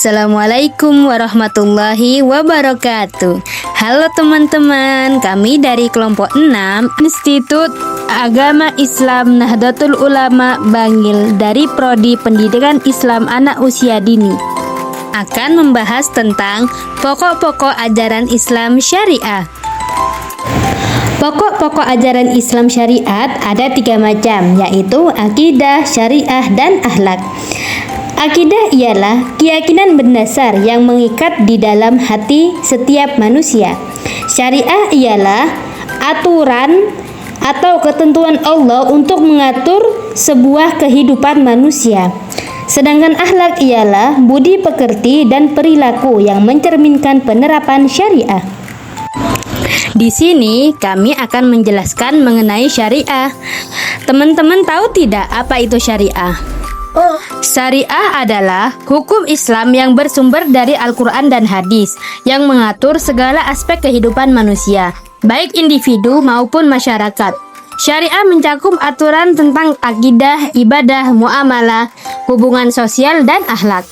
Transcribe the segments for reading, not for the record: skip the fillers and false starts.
Assalamualaikum warahmatullahi wabarakatuh. Halo teman-teman, kami dari kelompok 6 Institut Agama Islam Nahdlatul Ulama Bangil dari Prodi Pendidikan Islam Anak Usia Dini akan membahas tentang pokok-pokok ajaran Islam Syariah. Pokok-pokok ajaran Islam Syariat ada 3 macam, yaitu akidah, syariah, dan akhlak. Akidah ialah keyakinan berdasar yang mengikat di dalam hati setiap manusia. Syariah ialah aturan atau ketentuan Allah untuk mengatur sebuah kehidupan manusia. Sedangkan akhlak ialah budi pekerti dan perilaku yang mencerminkan penerapan syariah. Di sini kami akan menjelaskan mengenai syariah. Teman-teman tahu tidak apa itu syariah? Syariah adalah hukum Islam yang bersumber dari Al-Quran dan hadis yang mengatur segala aspek kehidupan manusia, baik individu maupun masyarakat. Syariah mencakup aturan tentang akidah, ibadah, muamalah, hubungan sosial, dan akhlak.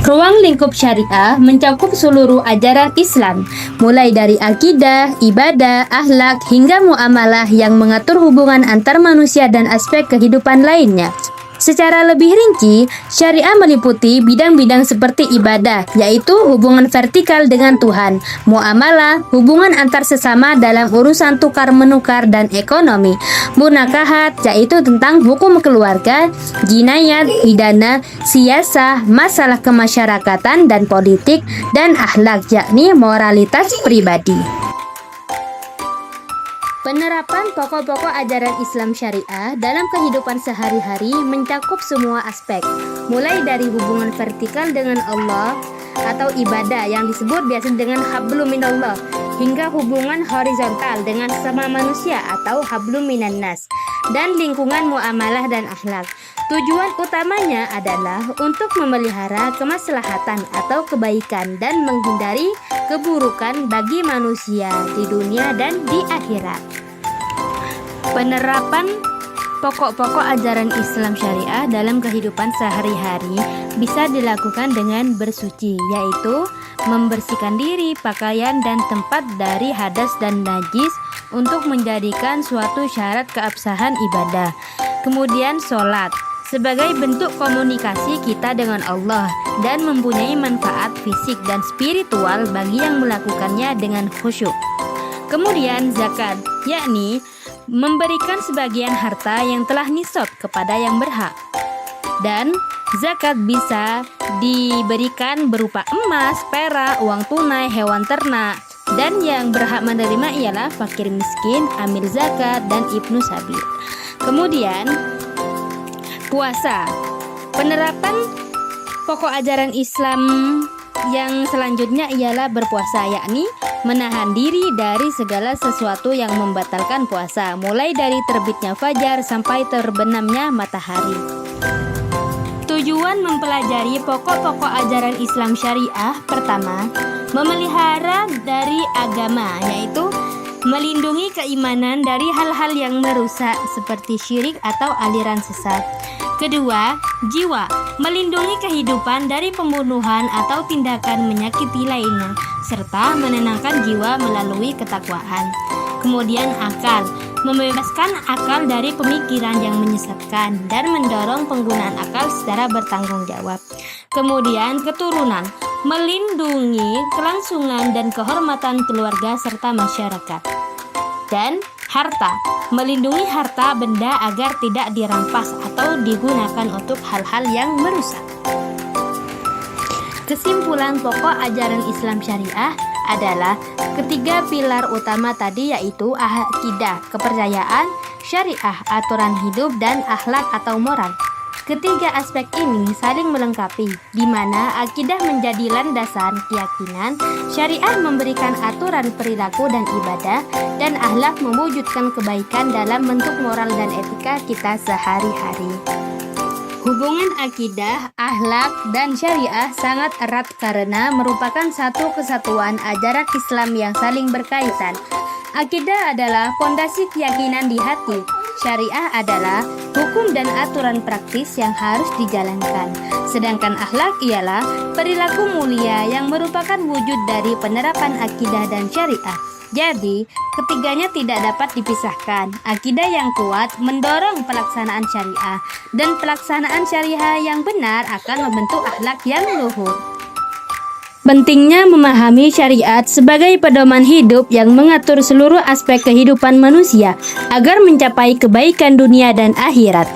Ruang lingkup syariah mencakup seluruh ajaran Islam, mulai dari akidah, ibadah, akhlak, hingga muamalah yang mengatur hubungan antar manusia dan aspek kehidupan lainnya. Secara lebih rinci, syariah meliputi bidang-bidang seperti ibadah, yaitu hubungan vertikal dengan Tuhan, muamalah, hubungan antar sesama dalam urusan tukar-menukar dan ekonomi, munakahat, yaitu tentang hukum keluarga, jinayat, pidana, siasah, masalah kemasyarakatan dan politik, dan akhlak, yakni moralitas pribadi. Penerapan pokok-pokok ajaran Islam Syariah dalam kehidupan sehari-hari mencakup semua aspek, mulai dari hubungan vertikal dengan Allah atau ibadah yang disebut biasa dengan hablum minallah, hingga hubungan horizontal dengan sesama manusia atau hablum minannas, dan lingkungan muamalah dan akhlak. Tujuan utamanya adalah untuk memelihara kemaslahatan atau kebaikan dan menghindari keburukan bagi manusia di dunia dan di akhirat. Penerapan pokok-pokok ajaran Islam Syariah dalam kehidupan sehari-hari bisa dilakukan dengan bersuci, yaitu membersihkan diri, pakaian, dan tempat dari hadas dan najis untuk menjadikan suatu syarat keabsahan ibadah. Kemudian sholat sebagai bentuk komunikasi kita dengan Allah dan mempunyai manfaat fisik dan spiritual bagi yang melakukannya dengan khusyuk. Kemudian zakat, yakni memberikan sebagian harta yang telah nisab kepada yang berhak. Dan zakat bisa diberikan berupa emas, perak, uang tunai, hewan ternak. Dan yang berhak menerima ialah fakir miskin, amil zakat, dan ibnu sabil. Kemudian puasa. Penerapan pokok ajaran Islam yang selanjutnya ialah berpuasa, yakni menahan diri dari segala sesuatu yang membatalkan puasa, mulai dari terbitnya fajar sampai terbenamnya matahari. Tujuan mempelajari pokok-pokok ajaran Islam Syariah: pertama, memelihara dari agama, yaitu melindungi keimanan dari hal-hal yang merusak seperti syirik atau aliran sesat. Kedua, jiwa, melindungi kehidupan dari pembunuhan atau tindakan menyakiti lainnya, serta menenangkan jiwa melalui ketakwaan. Kemudian akal, membebaskan akal dari pemikiran yang menyesatkan dan mendorong penggunaan akal secara bertanggung jawab. Kemudian keturunan, melindungi kelangsungan dan kehormatan keluarga serta masyarakat. Dan harta, melindungi harta benda agar tidak dirampas atau digunakan untuk hal-hal yang merusak. Kesimpulan pokok ajaran Islam Syariah adalah ketiga pilar utama tadi, yaitu akidah, kepercayaan, syariah, aturan hidup, dan akhlak atau moral. Ketiga aspek ini saling melengkapi, di mana akidah menjadi landasan keyakinan, syariah memberikan aturan perilaku dan ibadah, dan akhlak mewujudkan kebaikan dalam bentuk moral dan etika kita sehari-hari. Hubungan akidah, akhlak, dan syariah sangat erat karena merupakan satu kesatuan ajaran Islam yang saling berkaitan. Akidah adalah fondasi keyakinan di hati. Syariah adalah hukum dan aturan praktis yang harus dijalankan. Sedangkan akhlak ialah perilaku mulia yang merupakan wujud dari penerapan akidah dan syariah. Jadi, ketiganya tidak dapat dipisahkan. Akidah yang kuat mendorong pelaksanaan syariah, dan pelaksanaan syariah yang benar akan membentuk akhlak yang luhur. Pentingnya memahami syariat sebagai pedoman hidup yang mengatur seluruh aspek kehidupan manusia agar mencapai kebaikan dunia dan akhirat.